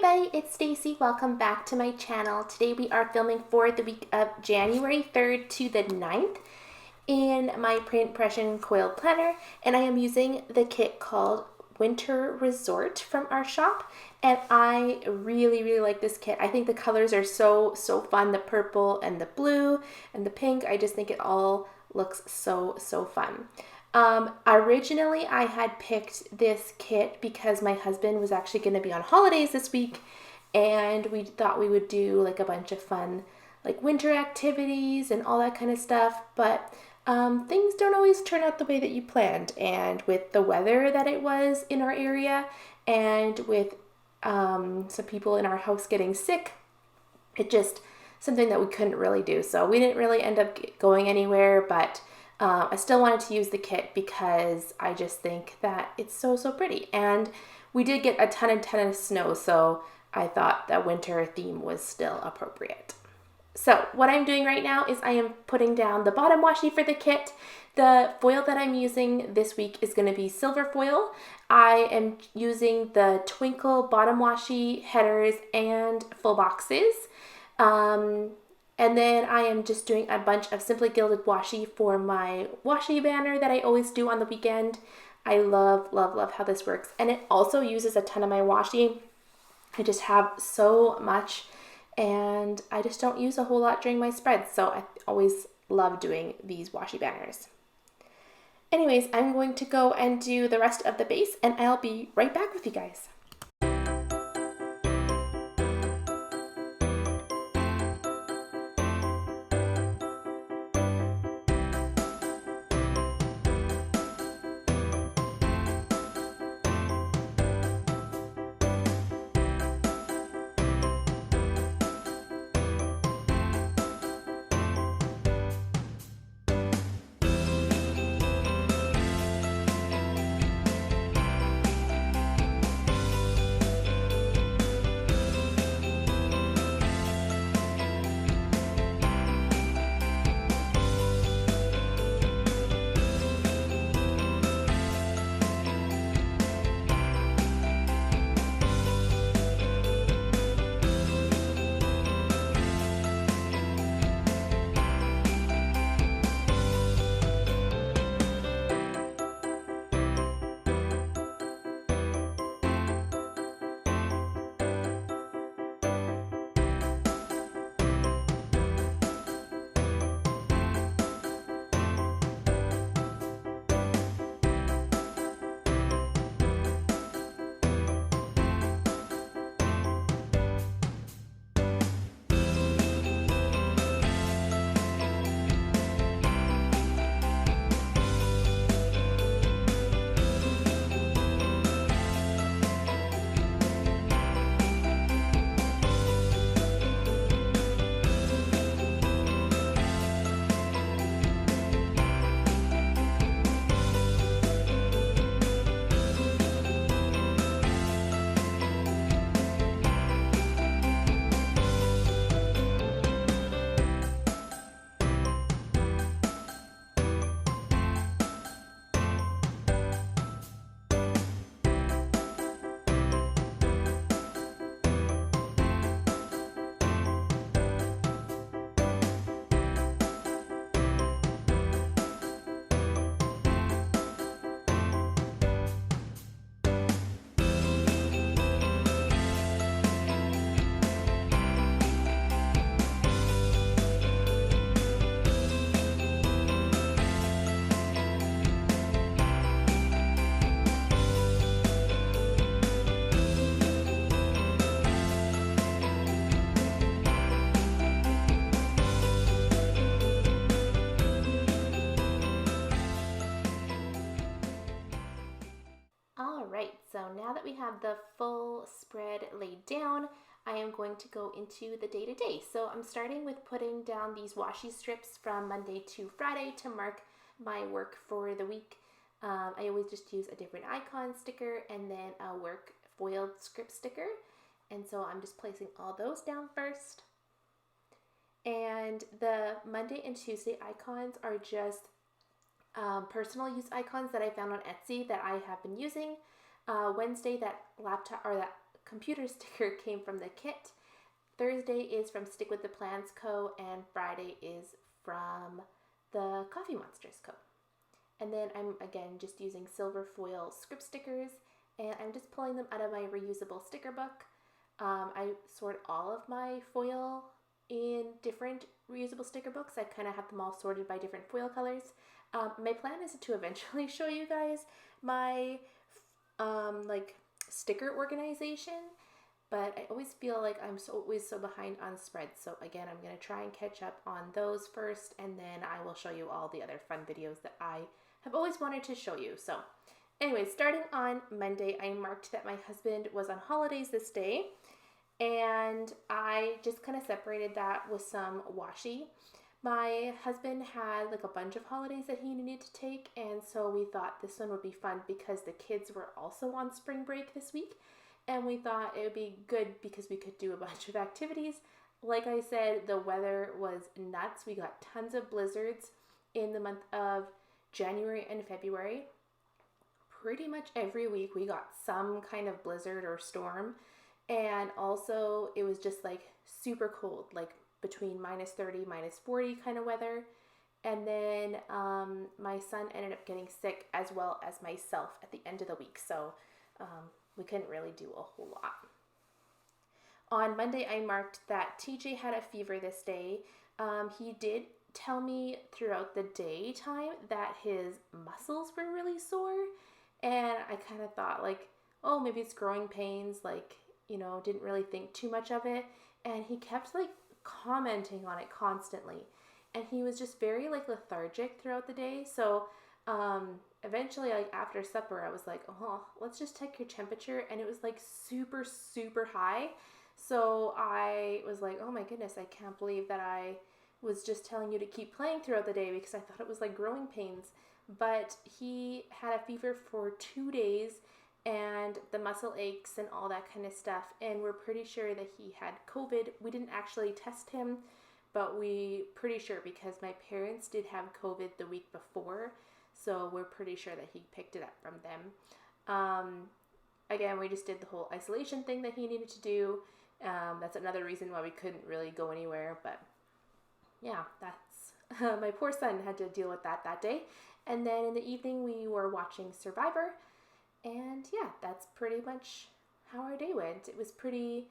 everybody, it's Stacy. Welcome back to my channel. Today we are filming for the week of January 3rd to the 9th in my print impression coil planner, and I am using the kit called Winter Resort from our shop, and I really like this kit. I think the colors are so fun, the purple and the blue and the pink. I just think it all looks so fun. Originally I had picked this kit because my husband was actually going to be on holidays this week, and we thought we would do like a bunch of fun like winter activities and all that kind of stuff, but things don't always turn out the way that you planned, and with the weather that it was in our area and with some people in our house getting sick, it just something that we couldn't really do, so we didn't really end up going anywhere, but I still wanted to use the kit because I just think that it's so pretty, and we did get a ton of snow, so I thought that winter theme was still appropriate. So what I'm doing right now is I am putting down the bottom washi for the kit. The foil that I'm using this week is going to be silver foil. I am using the Twinkle bottom washi headers and full boxes. And then I am just doing a bunch of Simply Gilded washi for my washi banner that I always do on the weekend. I love how this works. And it also uses a ton of my washi. I just have so much, and I just don't use a whole lot during my spreads, so I always love doing these washi banners. Anyways, I'm going to go and do the rest of the base, and I'll be right back with you guys. Alright, so now that we have the full spread laid down, I am going to go into the day-to-day. So I'm starting with putting down these washi strips from Monday to Friday to mark my work for the week. I always just use a different icon sticker and then a work foiled script sticker. And so I'm just placing all those down first. And the Monday and Tuesday icons are just personal use icons that I found on Etsy that I have been using. Wednesday, that laptop or that computer sticker came from the kit. Thursday is from Stick with the Plans Co. and Friday is from the Coffee Monsterz Co. And then I'm again just using silver foil script stickers, and I'm just pulling them out of my reusable sticker book. I sort all of my foil in different reusable sticker books. I kind of have them all sorted by different foil colors. My plan is to eventually show you guys my like sticker organization, but I always feel like I'm always so behind on spreads. So again, I'm going to try and catch up on those first, and then I will show you all the other fun videos that I have always wanted to show you. So anyway, starting on Monday, I marked that my husband was on holidays this day, and I just kind of separated that with some washi. My husband had like a bunch of holidays that he needed to take, and so we thought this one would be fun because the kids were also on spring break this week, and we thought it would be good because we could do a bunch of activities. Like I said, the weather was nuts. We got tons of blizzards in the month of January and February. Pretty much every week we got some kind of blizzard or storm, and also it was just like super cold, like between -30, -40 kind of weather. And then my son ended up getting sick as well as myself at the end of the week, so we couldn't really do a whole lot. On Monday, I marked that TJ had a fever this day. He did tell me throughout the daytime that his muscles were really sore, and I kind of thought like, oh, maybe it's growing pains, like, you know, didn't really think too much of it. And he kept like commenting on it constantly, and he was just very like lethargic throughout the day. So eventually, like after supper, I was like, oh, let's just check your temperature, and it was like super high. So I was like, oh my goodness, I can't believe that I was just telling you to keep playing throughout the day because I thought it was like growing pains. But he had a fever for 2 days and the muscle aches and all that kind of stuff, and we're pretty sure that he had COVID. We didn't actually test him, but we pretty sure because my parents did have COVID the week before, so we're pretty sure that he picked it up from them. Again, we just did the whole isolation thing that he needed to do. That's another reason why we couldn't really go anywhere, but yeah, that's my poor son had to deal with that day. And then in the evening we were watching Survivor. And yeah, that's pretty much how our day went. It was pretty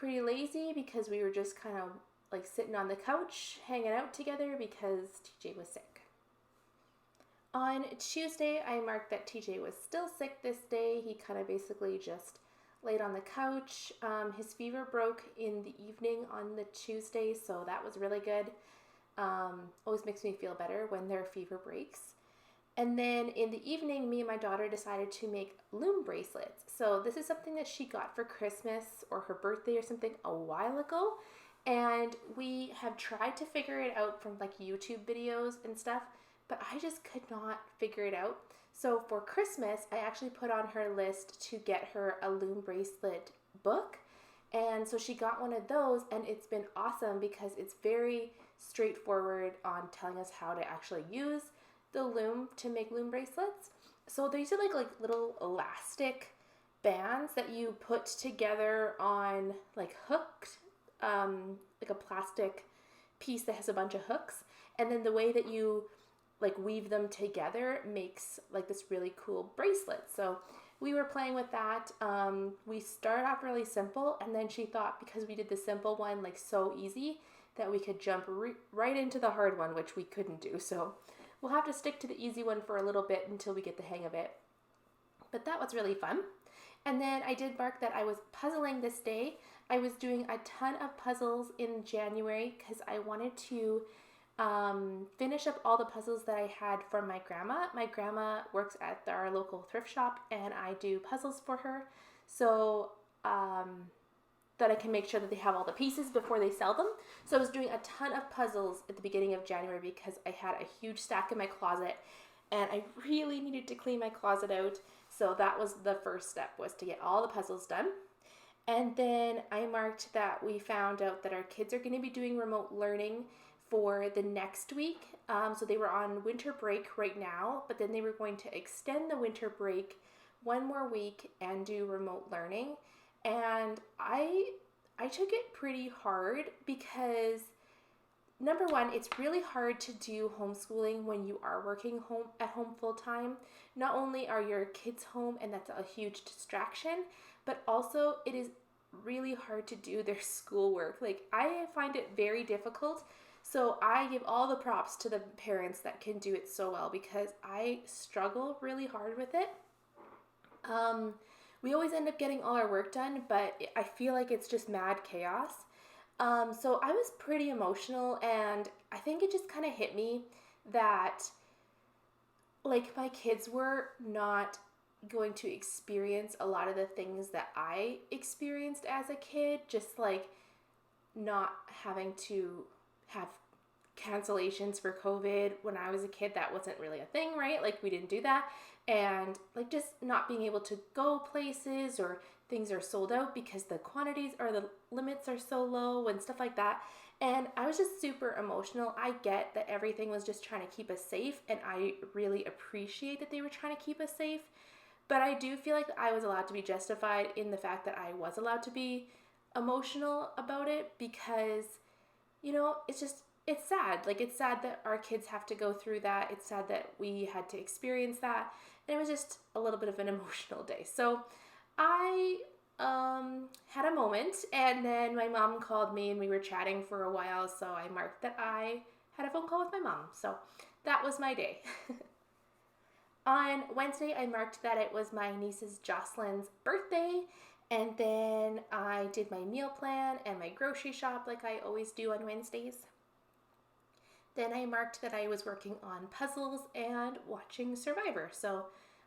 lazy because we were just kind of like sitting on the couch, hanging out together because TJ was sick. On Tuesday, I marked that TJ was still sick this day. He kind of basically just laid on the couch. His fever broke in the evening on the Tuesday, so that was really good. Always makes me feel better when their fever breaks. And then in the evening, me and my daughter decided to make loom bracelets. So this is something that she got for Christmas or her birthday or something a while ago. And we have tried to figure it out from like YouTube videos and stuff, but I just could not figure it out. So for Christmas, I actually put on her list to get her a loom bracelet book. And so she got one of those, and it's been awesome because it's very straightforward on telling us how to actually use the loom to make loom bracelets. So these are like little elastic bands that you put together on like hooked, like a plastic piece that has a bunch of hooks. And then the way that you like weave them together makes like this really cool bracelet. So we were playing with that. We started off really simple, and then she thought because we did the simple one like so easy that we could jump right into the hard one, which we couldn't do. So we'll have to stick to the easy one for a little bit until we get the hang of it. But that was really fun. And then I did mark that I was puzzling this day. I was doing a ton of puzzles in January because I wanted to finish up all the puzzles that I had from my grandma. My grandma works at our local thrift shop, and I do puzzles for her. So that I can make sure that they have all the pieces before they sell them. So I was doing a ton of puzzles at the beginning of January because I had a huge stack in my closet and I really needed to clean my closet out. So that was the first step, was to get all the puzzles done. And then I marked that we found out that our kids are going to be doing remote learning for the next week. So they were on winter break right now, but then they were going to extend the winter break one more week and do remote learning. And I took it pretty hard because number one, it's really hard to do homeschooling when you are working at home full time. Not only are your kids home, and that's a huge distraction, but also it is really hard to do their schoolwork. Like, I find it very difficult. So I give all the props to the parents that can do it so well, because I struggle really hard with it. We always end up getting all our work done, but I feel like it's just mad chaos. So I was pretty emotional, and I think it just kind of hit me that, like, my kids were not going to experience a lot of the things that I experienced as a kid, just like not having to have cancellations for COVID. When I was a kid, that wasn't really a thing, right? Like, we didn't do that. And like, just not being able to go places, or things are sold out because the quantities or the limits are so low and stuff like that. And I was just super emotional. I get that everything was just trying to keep us safe, and I really appreciate that they were trying to keep us safe. But I do feel like I was allowed to be justified in the fact that I was allowed to be emotional about it, because, it's sad. Like, it's sad that our kids have to go through that. It's sad that we had to experience that. And it was just a little bit of an emotional day. So I had a moment, and then my mom called me and we were chatting for a while. So I marked that I had a phone call with my mom. So that was my day. On Wednesday, I marked that it was my niece's Jocelyn's birthday, and then I did my meal plan and my grocery shop like I always do on Wednesdays. Then I marked that I was working on puzzles and watching Survivor. So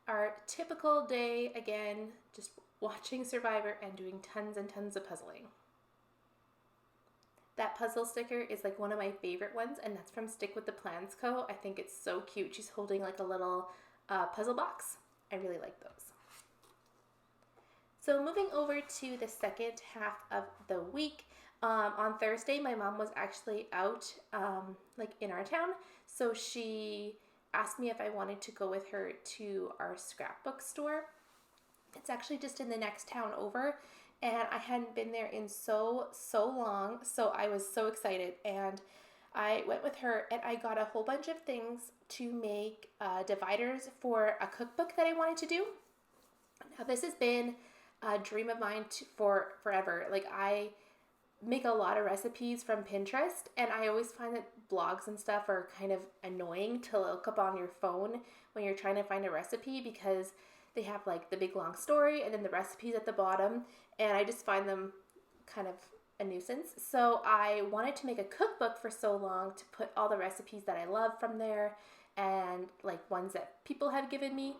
our typical day, again, just watching Survivor and doing tons and tons of puzzling. That puzzle sticker is like one of my favorite ones, and that's from Stick with the Plans Co. I think it's so cute. She's holding like a little puzzle box. I really like those. So moving over to the second half of the week, on Thursday, my mom was actually out like in our town. So she asked me if I wanted to go with her to our scrapbook store. It's actually just in the next town over, and I hadn't been there in so long. So I was so excited, and I went with her, and I got a whole bunch of things to make dividers for a cookbook that I wanted to do. Now, this has been a dream of mine for forever. Like, I make a lot of recipes from Pinterest, and I always find that blogs and stuff are kind of annoying to look up on your phone when you're trying to find a recipe, because they have like the big long story and then the recipes at the bottom, and I just find them kind of a nuisance. So I wanted to make a cookbook for so long to put all the recipes that I love from there, and like ones that people have given me.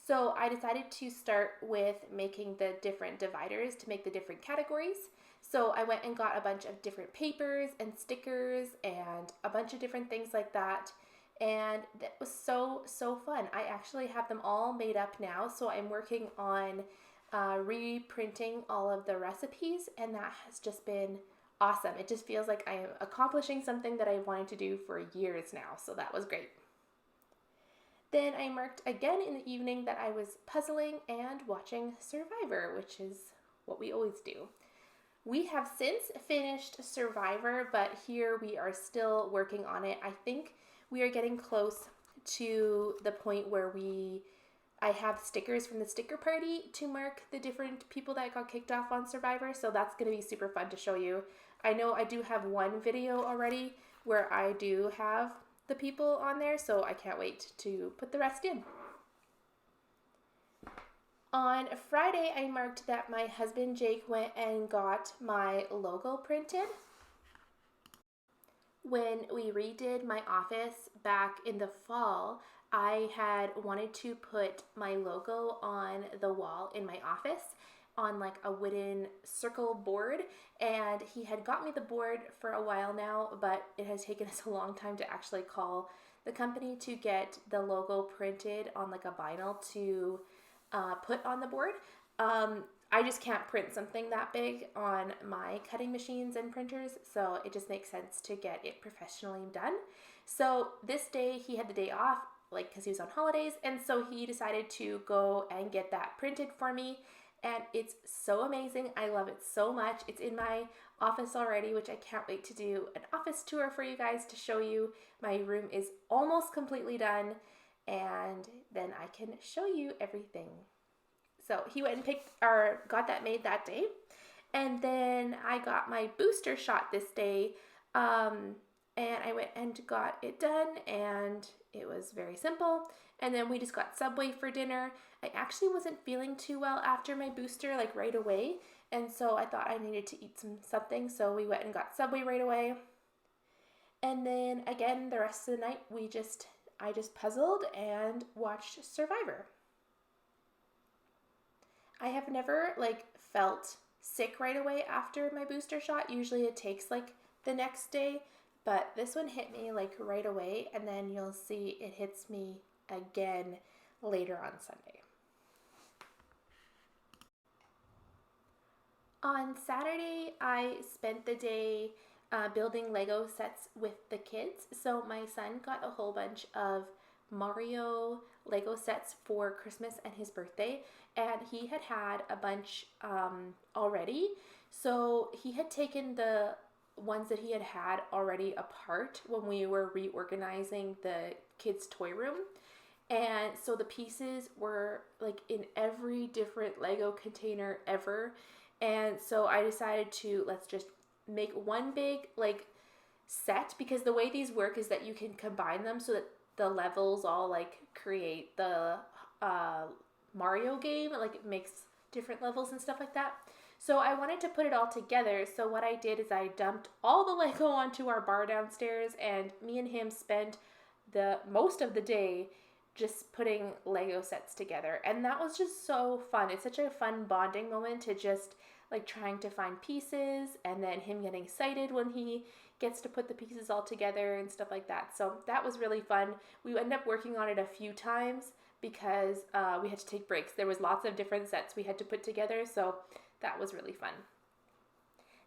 So I decided to start with making the different dividers to make the different categories. So I went and got a bunch of different papers and stickers and a bunch of different things like that. And that was so fun. I actually have them all made up now. So I'm working on reprinting all of the recipes, and that has just been awesome. It just feels like I am accomplishing something that I've wanted to do for years now. So that was great. Then I marked again in the evening that I was puzzling and watching Survivor, which is what we always do. We have since finished Survivor, but here we are still working on it. I think we are getting close to the point where I have stickers from the sticker party to mark the different people that got kicked off on Survivor, so that's going to be super fun to show you. I know I do have one video already where I do have the people on there, so I can't wait to put the rest in. On Friday, I marked that my husband Jake went and got my logo printed. When we redid my office back in the fall, I had wanted to put my logo on the wall in my office on like a wooden circle board, and he had got me the board for a while now, but it has taken us a long time to actually call the company to get the logo printed on like a vinyl to put on the board. I just can't print something that big on my cutting machines and printers, so it just makes sense to get it professionally done. So this day he had the day off, like because he was on holidays, and so he decided to go and get that printed for me. and it's so amazing. I love it so much. It's in my office already, which I can't wait to do an office tour for you guys to show you. My room is almost completely done, and then I can show you everything. So he went and got that made that day. And then I got my booster shot this day. And I went and got it done, and it was very simple. And then we just got Subway for dinner. I actually wasn't feeling too well after my booster, like right away. And so I thought I needed to eat something. So we went and got Subway right away. And then again, the rest of the night, I just puzzled and watched Survivor. I have never felt sick right away after my booster shot. Usually it takes the next day, but this one hit me right away, and then you'll see it hits me again later on Sunday. On Saturday, I spent the day building Lego sets with the kids. So my son got a whole bunch of Mario Lego sets for Christmas and his birthday, and he had a bunch already. So he had taken the ones that he had already apart when we were reorganizing the kids' toy room. And so the pieces were in every different Lego container ever. And so I decided to let's just make one big set, because the way these work is that you can combine them so that the levels all create the Mario game. It makes different levels and stuff like that. So I wanted to put it all together. So what I did is I dumped all the Lego onto our bar downstairs, and me and him spent the most of the day just putting Lego sets together. And that was just so fun. It's such a fun bonding moment to just trying to find pieces, and then him getting excited when he gets to put the pieces all together and stuff like that. So that was really fun. We ended up working on it a few times because we had to take breaks. There was lots of different sets we had to put together, so that was really fun.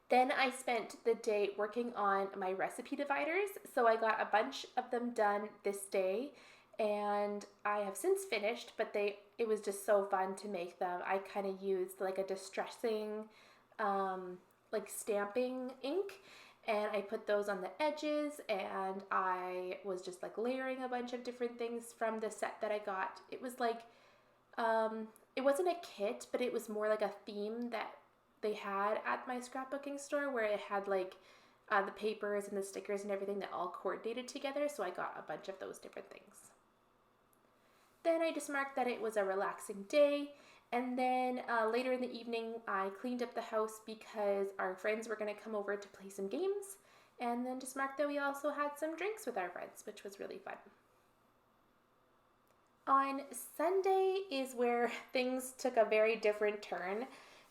Then I spent the day working on my recipe dividers. So I got a bunch of them done this day, and I have since finished, but it was just so fun to make them. I kind of used a distressing stamping ink, and I put those on the edges, and I was just layering a bunch of different things from the set that I got. It was it wasn't a kit, but it was more a theme that they had at my scrapbooking store, where it had the papers and the stickers and everything that all coordinated together. So I got a bunch of those different things. Then I just marked that it was a relaxing day. And then later in the evening, I cleaned up the house because our friends were going to come over to play some games. And then just marked that we also had some drinks with our friends, which was really fun. On Sunday is where things took a very different turn.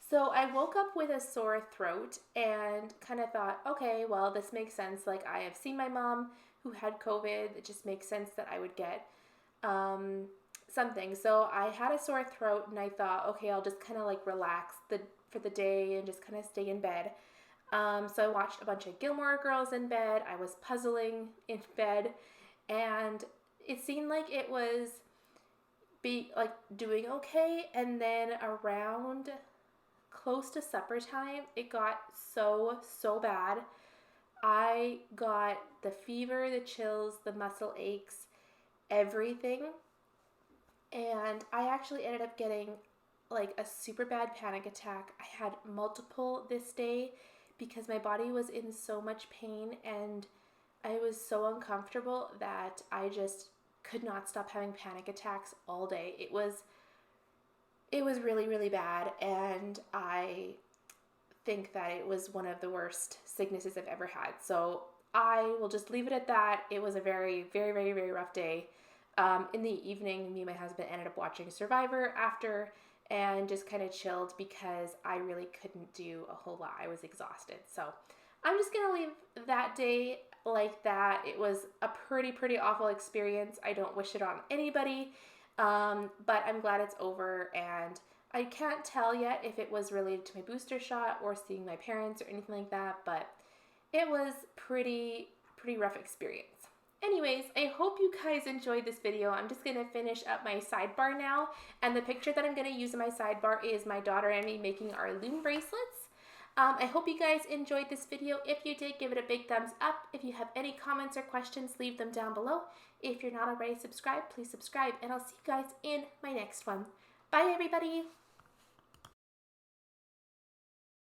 So I woke up with a sore throat and kind of thought, okay, well, this makes sense. I have seen my mom who had COVID. It just makes sense that I would get something. So I had a sore throat, and I thought, okay, I'll just kind of relax for the day and just kind of stay in bed. So I watched a bunch of Gilmore Girls in bed. I was puzzling in bed, and it seemed like it was doing okay. And then around close to supper time, it got so bad. I got the fever, the chills, the muscle aches, everything. And I actually ended up getting a super bad panic attack. I had multiple this day because my body was in so much pain, and I was so uncomfortable that I just could not stop having panic attacks all day. It was really, really bad, and I think that it was one of the worst sicknesses I've ever had. So I will just leave it at that. It was a very, very, very, very rough day. In the evening, me and my husband ended up watching Survivor after, and just kind of chilled because I really couldn't do a whole lot. I was exhausted. So I'm just going to leave that day like that. It was a pretty awful experience. I don't wish it on anybody, but I'm glad it's over, and I can't tell yet if it was related to my booster shot or seeing my parents or anything like that, but it was pretty rough experience. Anyways, I hope you guys enjoyed this video. I'm just going to finish up my sidebar now. And the picture that I'm going to use in my sidebar is my daughter and me making our loom bracelets. I hope you guys enjoyed this video. If you did, give it a big thumbs up. If you have any comments or questions, leave them down below. If you're not already subscribed, please subscribe. And I'll see you guys in my next one. Bye, everybody.